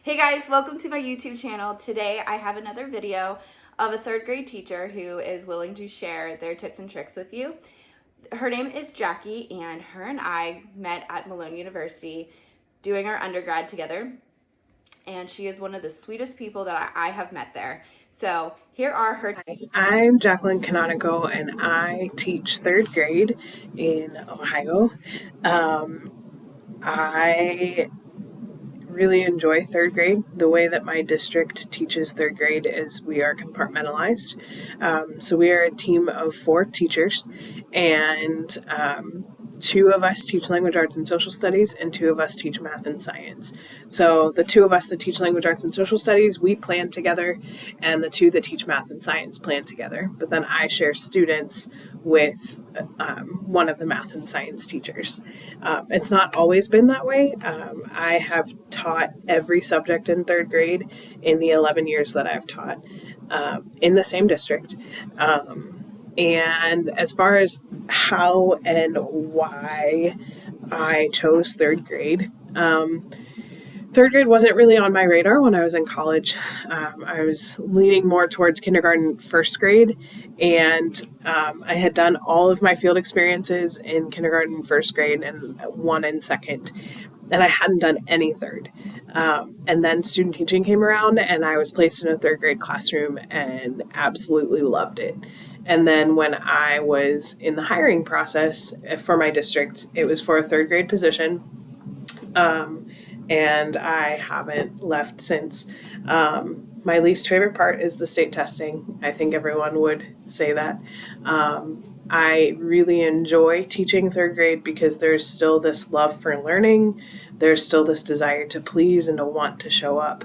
Hey guys, welcome to my YouTube channel. Today I have another video of a third grade teacher who is willing to share their tips and tricks with you. Her name is Jackie, and her and I met at Malone University doing our undergrad together. And she is one of the sweetest people that I have met there. So here are her. I'm Jacqueline Canonico, and I teach third grade in Ohio. I really enjoy third grade. The way that my district teaches third grade is we are compartmentalized. So we are a team of 4 teachers, and 2 of us teach language arts and social studies, and 2 of us teach math and science. So the 2 of us that teach language arts and social studies, we plan together, and the 2 that teach math and science plan together. But then I share students with one of the math and science teachers. It's not always been that way. I have taught every subject in third grade in the 11 years that I've taught in the same district. And as far as how and why I chose third grade, third grade wasn't really on my radar when I was in college. I was leaning more towards kindergarten, first grade, and I had done all of my field experiences in kindergarten, first grade, and 1 in second, and I hadn't done any third. And then student teaching came around, and I was placed in a third grade classroom and absolutely loved it. And then when I was in the hiring process for my district, it was for a third grade position. And I haven't left since. My least favorite part is the state testing. I think everyone would say that. I really enjoy teaching third grade because there's still this love for learning. There's still this desire to please and to want to show up.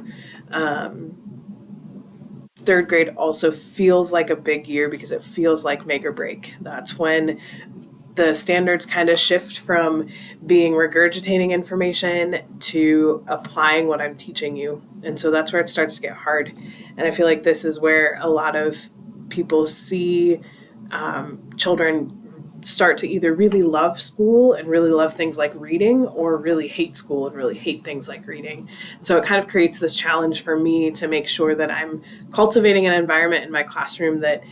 Third grade also feels like a big year because it feels like make or break. That's when the standards kind of shift from being regurgitating information to applying what I'm teaching you. And so that's where it starts to get hard. And I feel like this is where a lot of people see children start to either really love school and really love things like reading, or really hate school and really hate things like reading. So it kind of creates this challenge for me to make sure that I'm cultivating an environment in my classroom that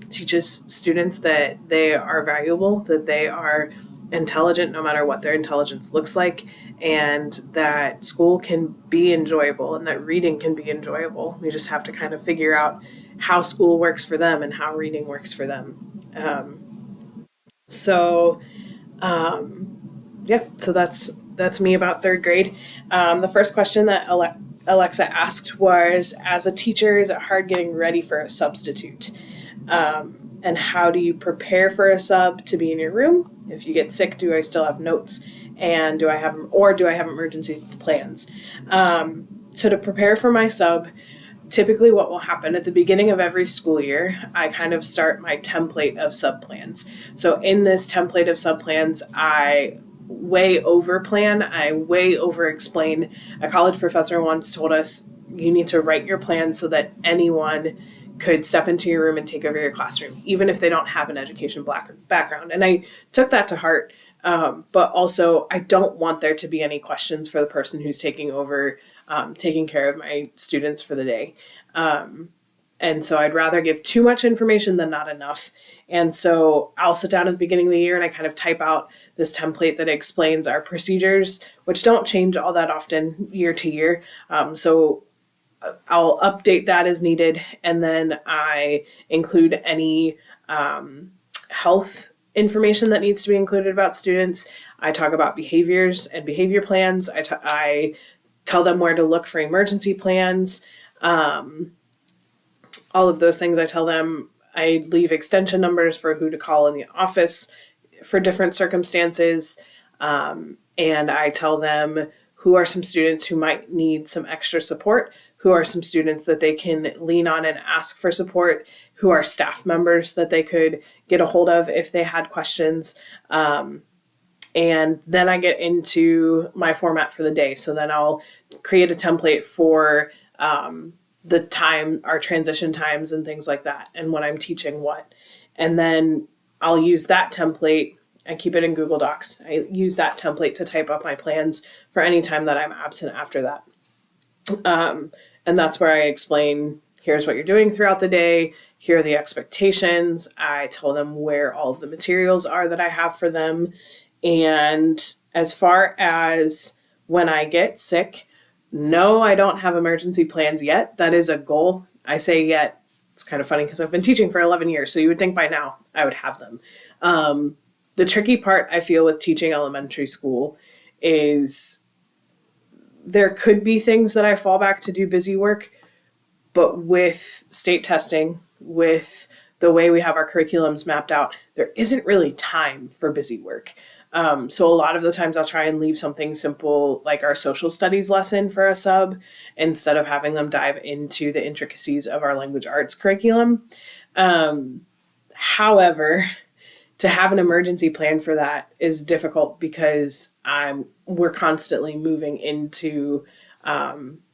teaches students that they are valuable, that they are intelligent no matter what their intelligence looks like, and that school can be enjoyable and that reading can be enjoyable. We just have to kind of figure out how school works for them and how reading works for them. So that's me about third grade. The first question that Alexa asked was, as a teacher, is it hard getting ready for a substitute? And how do you prepare for a sub to be in your room? If you get sick, do I still have notes? And do I have emergency plans? So to prepare for my sub, typically what will happen at the beginning of every school year, I kind of start my template of sub plans. So in this template of sub plans, I way over plan, I way over explain. A college professor once told us, you need to write your plan so that anyone could step into your room and take over your classroom, even if they don't have an education background. And I took that to heart. But also, I don't want there to be any questions for the person who's taking over, taking care of my students for the day. And so I'd rather give too much information than not enough. And so I'll sit down at the beginning of the year and I kind of type out this template that explains our procedures, which don't change all that often year to year. So I'll update that as needed. And then I include any health information that needs to be included about students. I talk about behaviors and behavior plans. I tell them where to look for emergency plans. All of those things I tell them. I leave extension numbers for who to call in the office for different circumstances. And I tell them who are some students who might need some extra support, who are some students that they can lean on and ask for support, who are staff members that they could get a hold of if they had questions. And then I get into my format for the day. So then I'll create a template for the time, our transition times and things like that, and when I'm teaching what. And then I'll use that template. I keep it in Google Docs. I use that template to type up my plans for any time that I'm absent after that. And that's where I explain, here's what you're doing throughout the day. Here are the expectations. I tell them where all of the materials are that I have for them. And as far as when I get sick, no, I don't have emergency plans yet. That is a goal. I say yet. It's kind of funny because I've been teaching for 11 years, so you would think by now I would have them. The tricky part I feel with teaching elementary school is there could be things that I fall back to do busy work, but with state testing, with the way we have our curriculums mapped out, there isn't really time for busy work. So a lot of the times I'll try and leave something simple like our social studies lesson for a sub instead of having them dive into the intricacies of our language arts curriculum. However, to have an emergency plan for that is difficult because we're constantly moving into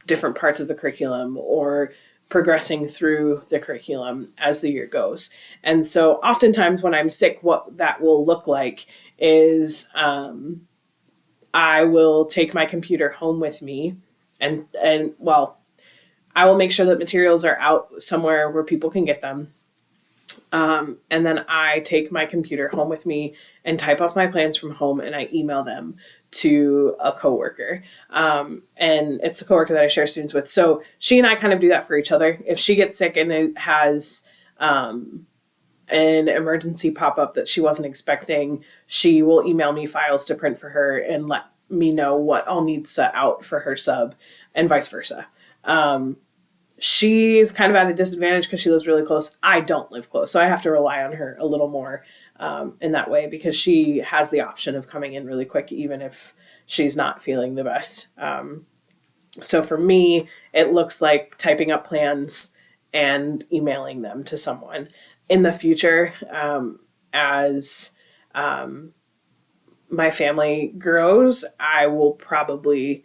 different parts of the curriculum or progressing through the curriculum as the year goes. And so oftentimes when I'm sick, what that will look like is I will take my computer home with me and I will make sure that materials are out somewhere where people can get them. And then I take my computer home with me and type up my plans from home and I email them to a coworker. And it's the coworker that I share students with. So she and I kind of do that for each other. If she gets sick and it has an emergency pop up that she wasn't expecting, she will email me files to print for her and let me know what I'll need set out for her sub and vice versa. She's kind of at a disadvantage because she lives really close. I don't live close, so I have to rely on her a little more in that way because she has the option of coming in really quick even if she's not feeling the best. So for me, it looks like typing up plans and emailing them to someone. In the future, as my family grows, I will probably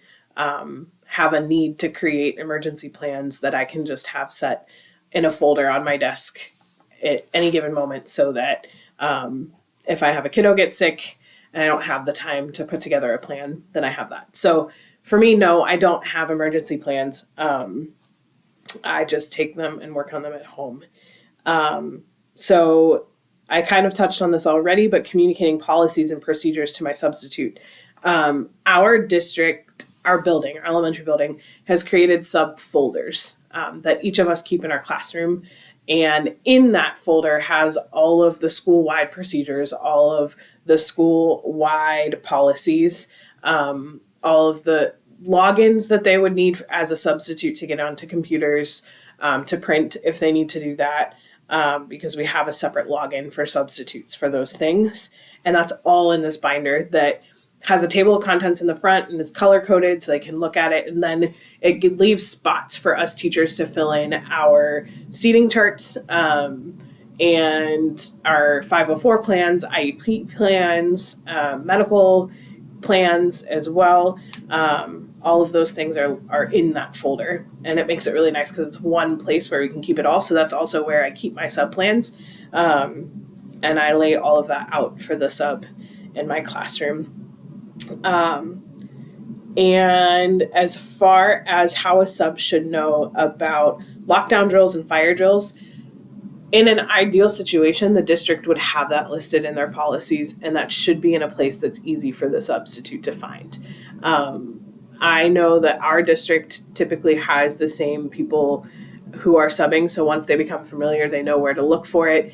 have a need to create emergency plans that I can just have set in a folder on my desk at any given moment so that if I have a kiddo get sick and I don't have the time to put together a plan, then I have that. So for me, no, I don't have emergency plans. I just take them and work on them at home. So I kind of touched on this already, but communicating policies and procedures to my substitute. Our district, our building, our elementary building, has created subfolders that each of us keep in our classroom. And in that folder has all of the school-wide procedures, all of the school-wide policies, all of the logins that they would need as a substitute to get onto computers, to print if they need to do that, because we have a separate login for substitutes for those things. And that's all in this binder that has a table of contents in the front and it's color coded so they can look at it. And then it leaves spots for us teachers to fill in our seating charts, and our 504 plans, IEP plans, medical plans as well. All of those things are in that folder, and it makes it really nice because it's one place where we can keep it all. So that's also where I keep my sub plans, and I lay all of that out for the sub in my classroom. And as far as how a sub should know about lockdown drills and fire drills, in an ideal situation, the district would have that listed in their policies, and that should be in a place that's easy for the substitute to find. I know that our district typically has the same people who are subbing, so once they become familiar, they know where to look for it.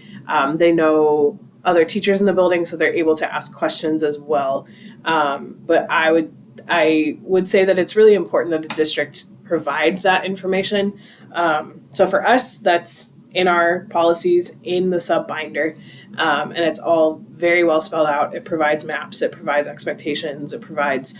They know other teachers in the building, so they're able to ask questions as well. But I would say that it's really important that the district provide that information. So for us, that's in our policies in the sub binder, and it's all very well spelled out. It provides maps, it provides expectations, it provides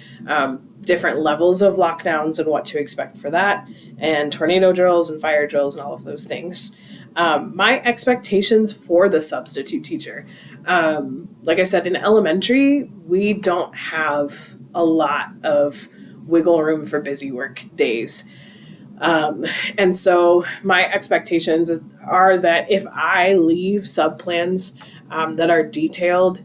different levels of lockdowns and what to expect for that, and tornado drills and fire drills and all of those things. My expectations for the substitute teacher. Like I said, in elementary, we don't have a lot of wiggle room for busy work days. And so my expectations are that if I leave sub plans that are detailed,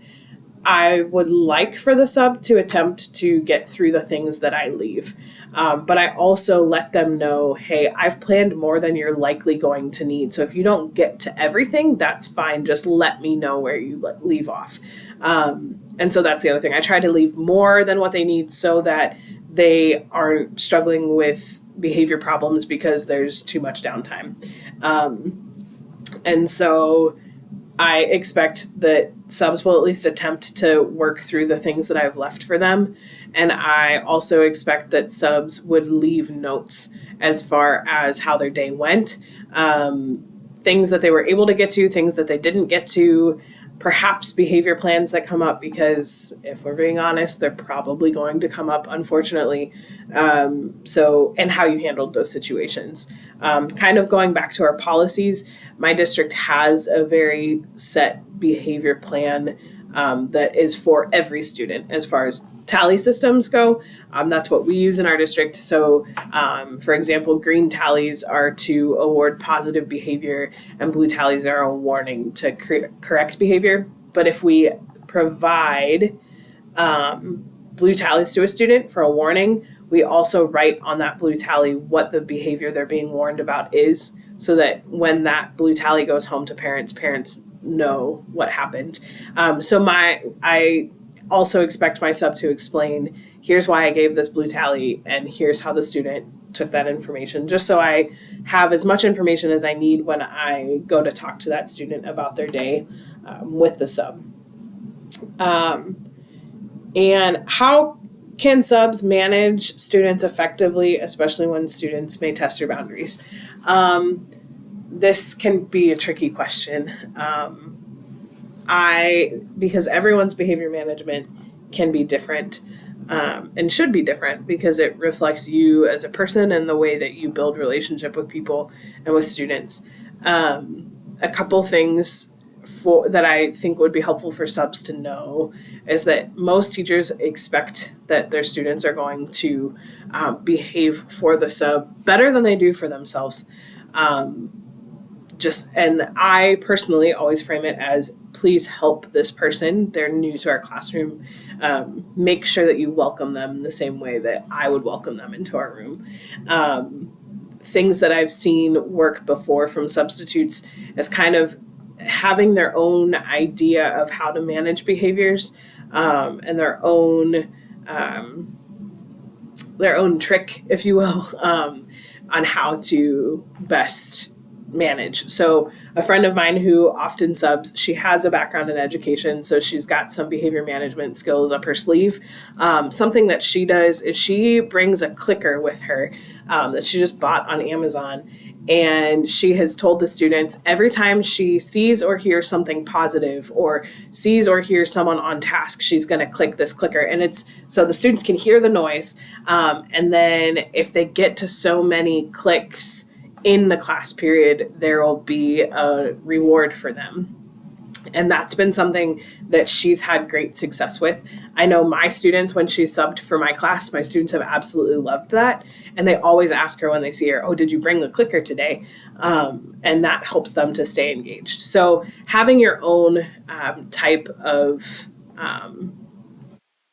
I would like for the sub to attempt to get through the things that I leave. But I also let them know, hey, I've planned more than you're likely going to need. So if you don't get to everything, that's fine. Just let me know where you leave off. And so that's the other thing. I try to leave more than what they need so that they aren't struggling with behavior problems because there's too much downtime. And so I expect that subs will at least attempt to work through the things that I've left for them. And I also expect that subs would leave notes as far as how their day went, things that they were able to get to, things that they didn't get to, perhaps behavior plans that come up, because if we're being honest, they're probably going to come up, unfortunately. And how you handled those situations. Kind of going back to our policies, my district has a very set behavior plan that is for every student as far as tally systems go. That's what we use in our district. So, for example, green tallies are to award positive behavior and blue tallies are a warning to correct behavior. But if we provide blue tallies to a student for a warning, we also write on that blue tally what the behavior they're being warned about is, so that when that blue tally goes home to parents, parents know what happened. I also expect my sub to explain, here's why I gave this blue tally and here's how the student took that information, just so I have as much information as I need when I go to talk to that student about their day with the sub. And how can subs manage students effectively, especially when students may test your boundaries? This can be a tricky question. Because everyone's behavior management can be different and should be different because it reflects you as a person and the way that you build relationship with people and with students. A couple things that I think would be helpful for subs to know is that most teachers expect that their students are going to behave for the sub better than they do for themselves. And I personally always frame it as, please help this person. They're new to our classroom. Make sure that you welcome them in the same way that I would welcome them into our room. Things that I've seen work before from substitutes is kind of having their own idea of how to manage behaviors and their own trick, if you will, on how to best manage. So a friend of mine who often subs, she has a background in education, so she's got some behavior management skills up her sleeve. Something that she does is she brings a clicker with her that she just bought on Amazon. And she has told the students every time she sees or hears something positive or sees or hears someone on task, she's going to click this clicker. And it's so the students can hear the noise. And then if they get to so many clicks in the class period, there will be a reward for them. And that's been something that she's had great success with. I know my students, when she subbed for my class, my students have absolutely loved that. And they always ask her when they see her, oh, did you bring the clicker today? And that helps them to stay engaged. So having your own type of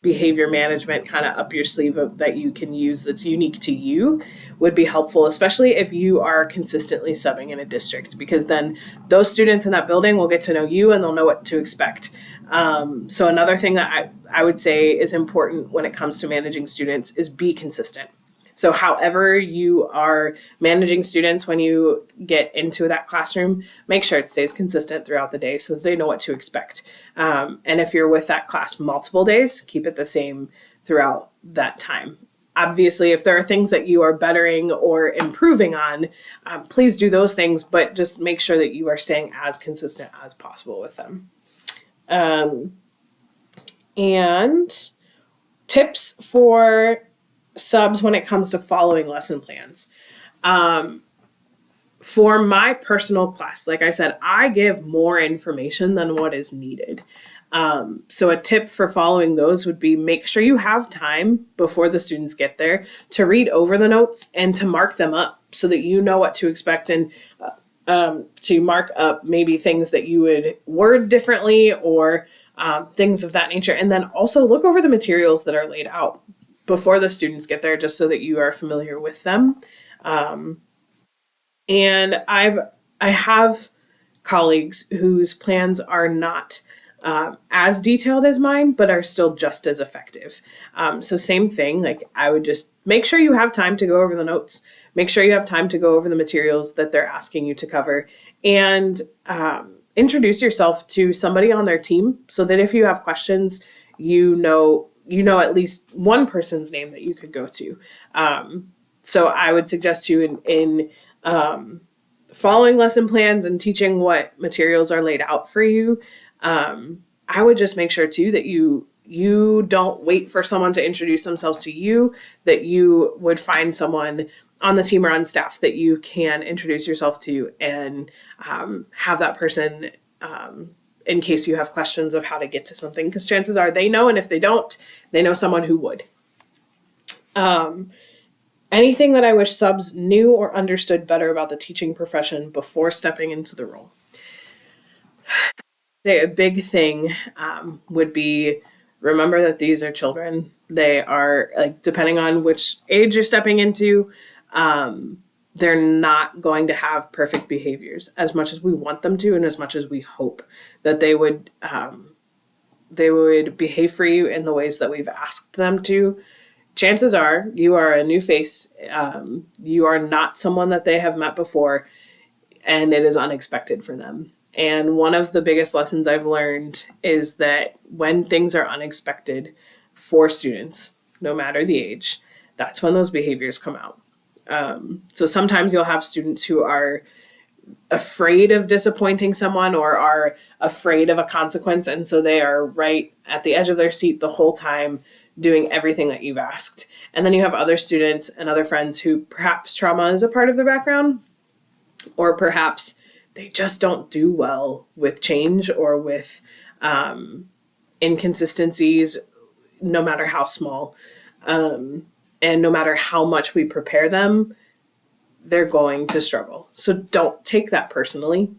behavior management kind of up your sleeve that you can use that's unique to you would be helpful, especially if you are consistently subbing in a district, because then those students in that building will get to know you and they'll know what to expect. So another thing that I would say is important when it comes to managing students is be consistent. So however you are managing students when you get into that classroom, make sure it stays consistent throughout the day so that they know what to expect. And if you're with that class multiple days, keep it the same throughout that time. Obviously, if there are things that you are bettering or improving on, please do those things, but just make sure that you are staying as consistent as possible with them. And tips for subs when it comes to following lesson plans. For my personal class, like I said, I give more information than what is needed. So a tip for following those would be make sure you have time before the students get there to read over the notes and to mark them up so that you know what to expect. And to mark up maybe things that you would word differently or things of that nature. And then also look over the materials that are laid out before the students get there, just so that you are familiar with them. And I have colleagues whose plans are not as detailed as mine, but are still just as effective. So same thing, like I would just make sure you have time to go over the notes, make sure you have time to go over the materials that they're asking you to cover, and introduce yourself to somebody on their team so that if you have questions, you know at least one person's name that you could go to. So I would suggest you in following lesson plans and teaching what materials are laid out for you. I would just make sure too that you don't wait for someone to introduce themselves to you, that you would find someone on the team or on staff that you can introduce yourself to and have that person in case you have questions of how to get to something, because chances are they know, and if they don't, they know someone who would. Anything that I wish subs knew or understood better about the teaching profession before stepping into the role. A big thing would be, remember that these are children. They are, like, depending on which age you're stepping into, they're not going to have perfect behaviors as much as we want them to, and as much as we hope that they would behave for you in the ways that we've asked them to. Chances are you are a new face. You are not someone that they have met before, and it is unexpected for them. And one of the biggest lessons I've learned is that when things are unexpected for students, no matter the age, that's when those behaviors come out. So sometimes you'll have students who are afraid of disappointing someone or are afraid of a consequence, and so they are right at the edge of their seat the whole time, doing everything that you've asked. And then you have other students and other friends who perhaps trauma is a part of their background, or perhaps they just don't do well with change or with inconsistencies, no matter how small. And no matter how much we prepare them, they're going to struggle. So don't take that personally.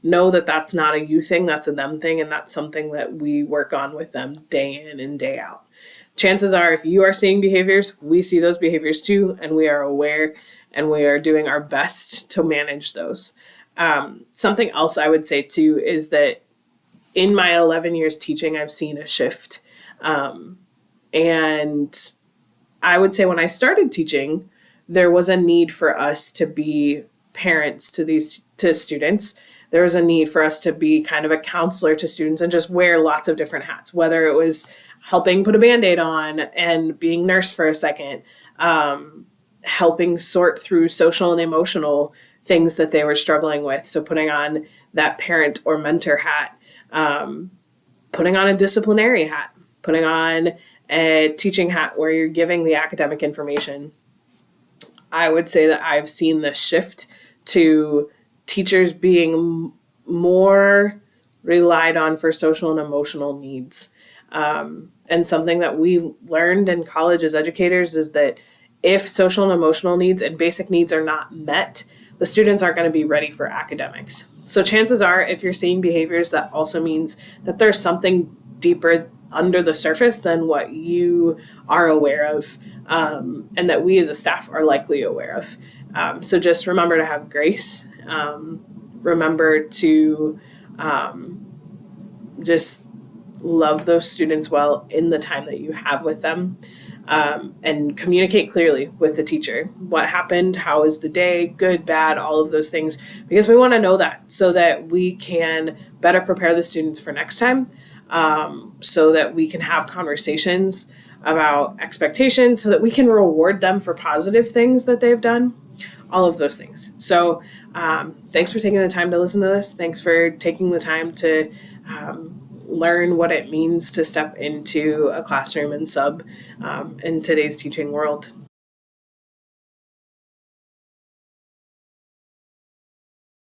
Know that that's not a you thing, that's a them thing, and that's something that we work on with them day in and day out. Chances are, if you are seeing behaviors, we see those behaviors too, and we are aware, and we are doing our best to manage those. Something else I would say too is that in my 11 years teaching, I've seen a shift. And I would say when I started teaching, there was a need for us to be parents to students. There was a need for us to be kind of a counselor to students and just wear lots of different hats, whether it was helping put a Band-Aid on and being nurse for a second, helping sort through social and emotional things that they were struggling with. So putting on that parent or mentor hat, putting on a disciplinary hat, putting on a teaching hat where you're giving the academic information. I would say that I've seen the shift to teachers being more relied on for social and emotional needs. And something that we've learned in college as educators is that if social and emotional needs and basic needs are not met, the students aren't going to be ready for academics. So chances are, if you're seeing behaviors, that also means that there's something deeper under the surface than what you are aware of, and that we as a staff are likely aware of. So just remember to have grace. Remember to just love those students well in the time that you have with them, and communicate clearly with the teacher. What happened? How was the day? Good, bad, all of those things, because we want to know that so that we can better prepare the students for next time. So that we can have conversations about expectations, so that we can reward them for positive things that they've done, all of those things. So thanks for taking the time to listen to this. Thanks for taking the time to learn what it means to step into a classroom and sub in today's teaching world.